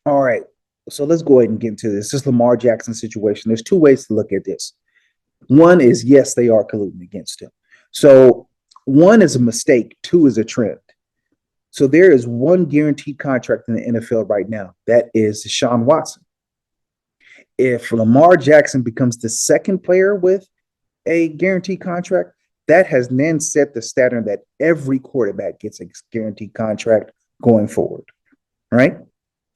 All right. So let's go ahead and get into this. This Lamar Jackson situation. There's two ways to look at this. One is yes, they are colluding against him. So one is a mistake, two is a trend. So there is one guaranteed contract in the NFL right now. That is Deshaun Watson. If Lamar Jackson becomes the second player with a guaranteed contract, that has then set the standard that every quarterback gets a guaranteed contract going forward, right?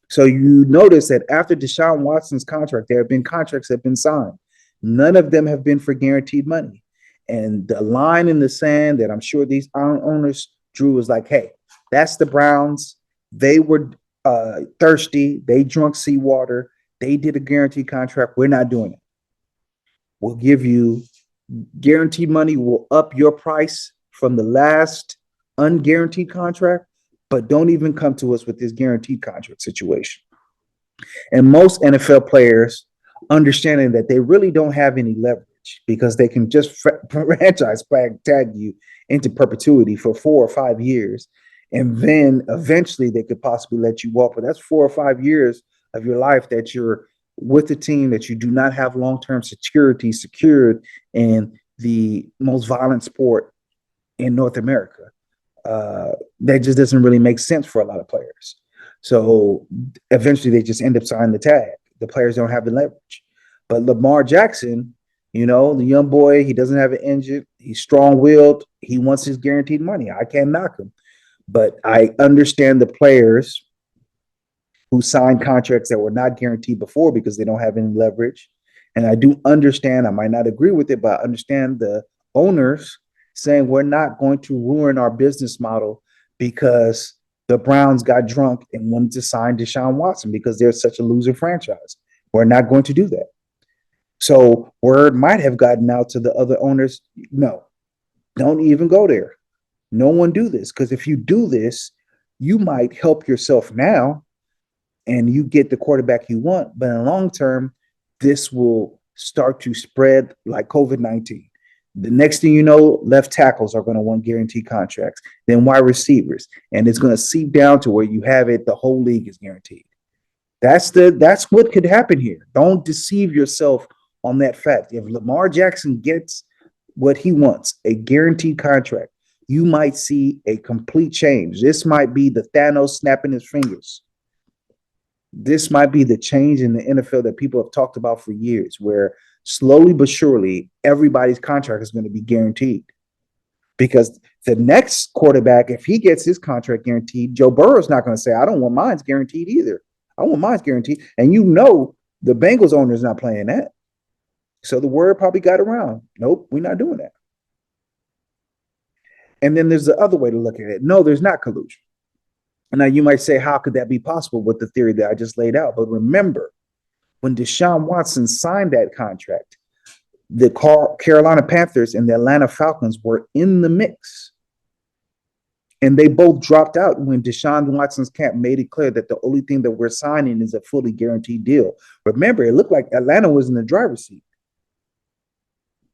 So you notice that after Deshaun Watson's contract, there have been contracts that have been signed. None of them have been for guaranteed money. And the line in the sand that I'm sure these owners drew was like, hey, that's the Browns. They were thirsty. They drunk seawater. They did a guaranteed contract. We're not doing it. We'll give you guaranteed money. Will up your price from the last unguaranteed contract, but don't even come to us with this guaranteed contract situation. And most NFL players understanding that they really don't have any leverage because they can just franchise tag you into perpetuity for 4 or 5 years. And then eventually they could possibly let you walk. But that's 4 or 5 years of your life that you're with a team that you do not have long-term security secured in the most violent sport in North America. That just doesn't really make sense for a lot of players. So eventually they just end up signing the tag. The players don't have the leverage. But Lamar Jackson, the young boy, he doesn't have an engine. He's strong willed. He wants his guaranteed money. I can't knock him. But I understand the players who signed contracts that were not guaranteed before because they don't have any leverage. And I do understand, I might not agree with it, but I understand the owners saying we're not going to ruin our business model because the Browns got drunk and wanted to sign Deshaun Watson because they're such a loser franchise. We're not going to do that. So word might have gotten out to the other owners, no, don't even go there. No one do this because if you do this, you might help yourself now and you get the quarterback you want. But in the long term, this will start to spread like COVID-19. The next thing you know, left tackles are going to want guaranteed contracts, then wide receivers, and it's going to seep down to where you have it. The whole league is guaranteed. That's what could happen here. Don't deceive yourself on that fact. If Lamar Jackson gets what he wants, a guaranteed contract, you might see a complete change. This might be the Thanos snapping his fingers. This might be the change in the NFL that people have talked about for years, where slowly but surely everybody's contract is going to be guaranteed. Because the next quarterback, if he gets his contract guaranteed, Joe Burrow's not going to say, I don't want mine's guaranteed either. I want mine's guaranteed. And the Bengals owner is not playing that. So the word probably got around. Nope, we're not doing that. And then there's the other way to look at it. No, there's not collusion. And now you might say, how could that be possible with the theory that I just laid out? But remember, when Deshaun Watson signed that contract, the Carolina Panthers and the Atlanta Falcons were in the mix. And they both dropped out when Deshaun Watson's camp made it clear that the only thing that we're signing is a fully guaranteed deal. Remember, it looked like Atlanta was in the driver's seat.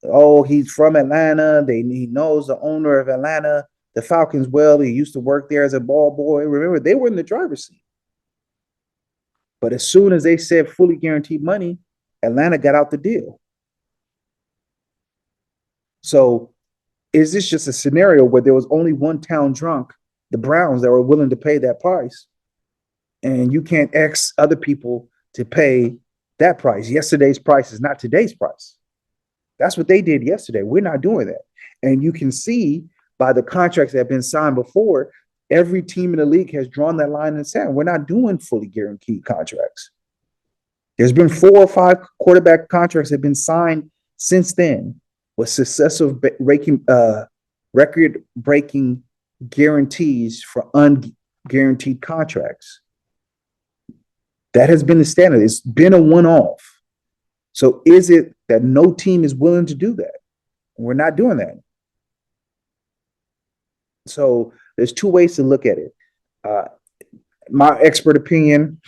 Oh, he's from Atlanta. He knows the owner of Atlanta, the Falcons, well. He used to work there as a ball boy. Remember, they were in the driver's seat. But as soon as they said fully guaranteed money, Atlanta got out the deal. So is this just a scenario where there was only one town drunk, the Browns, that were willing to pay that price, and you can't X other people to pay that price? Yesterday's price is not today's price. That's what they did yesterday. We're not doing that. And you can see by the contracts that have been signed before, every team in the league has drawn that line in the sand. We're not doing fully guaranteed contracts. There's been 4 or 5 quarterback contracts that have been signed since then with successive record-breaking guarantees for unguaranteed contracts. That has been the standard. It's been a one-off. So is it that no team is willing to do that? We're not doing that. So there's two ways to look at it. My expert opinion,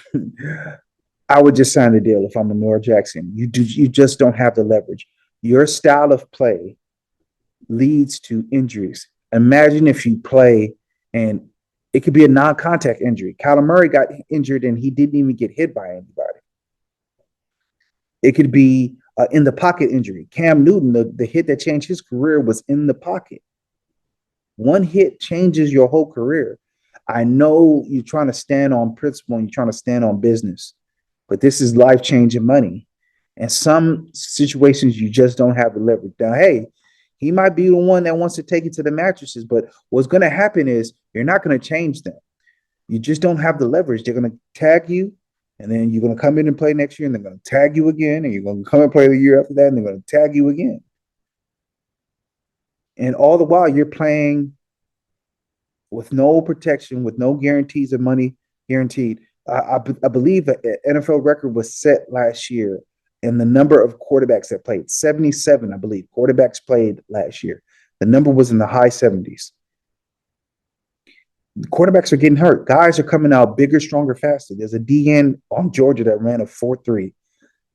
I would just sign the deal if I'm Lamar Jackson. You just don't have the leverage. Your style of play leads to injuries. Imagine if you play and It could be a non-contact injury. Kyler Murray got injured and he didn't even get hit by anybody. It could be in the pocket injury. Cam Newton, the hit that changed his career was in the pocket. One hit changes your whole career. I know you're trying to stand on principle and you're trying to stand on business, but this is life-changing money. And some situations you just don't have the leverage. Now, hey, he might be the one that wants to take it to the mattresses, but what's going to happen is you're not going to change them. You just don't have the leverage. They're going to tag you, and then you're going to come in and play next year, and they're going to tag you again, and you're going to come and play the year after that, and they're going to tag you again. And all the while, you're playing with no protection, with no guarantees of money guaranteed. I believe an NFL record was set last year in the number of quarterbacks that played. 77, I believe, quarterbacks played last year. The number was in the high 70s. The quarterbacks are getting hurt. Guys are coming out bigger, stronger, faster. There's a DN on Georgia that ran a 4.3.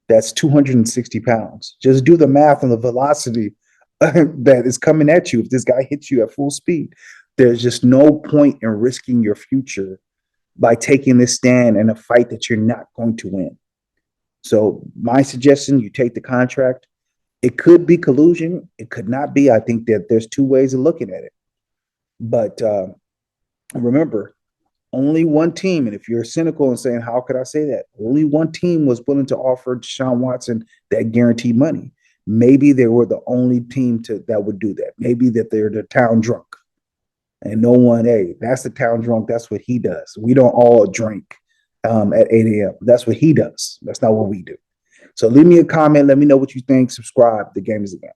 That's 260 pounds. Just do the math on the velocity that is coming at you. If this guy hits you at full speed, there's just no point in risking your future by taking this stand in a fight that you're not going to win. So my suggestion, you take the contract. It could be collusion. It could not be. I think that there's two ways of looking at it. But remember, only one team, and if you're cynical and saying, how could I say that? Only one team was willing to offer Deshaun Watson that guaranteed money. Maybe they were the only team that would do that. Maybe that they're the town drunk. And no one, hey, that's the town drunk. That's what he does. We don't all drink at 8 a.m. That's what he does. That's not what we do. So leave me a comment. Let me know what you think. Subscribe. The game is a game.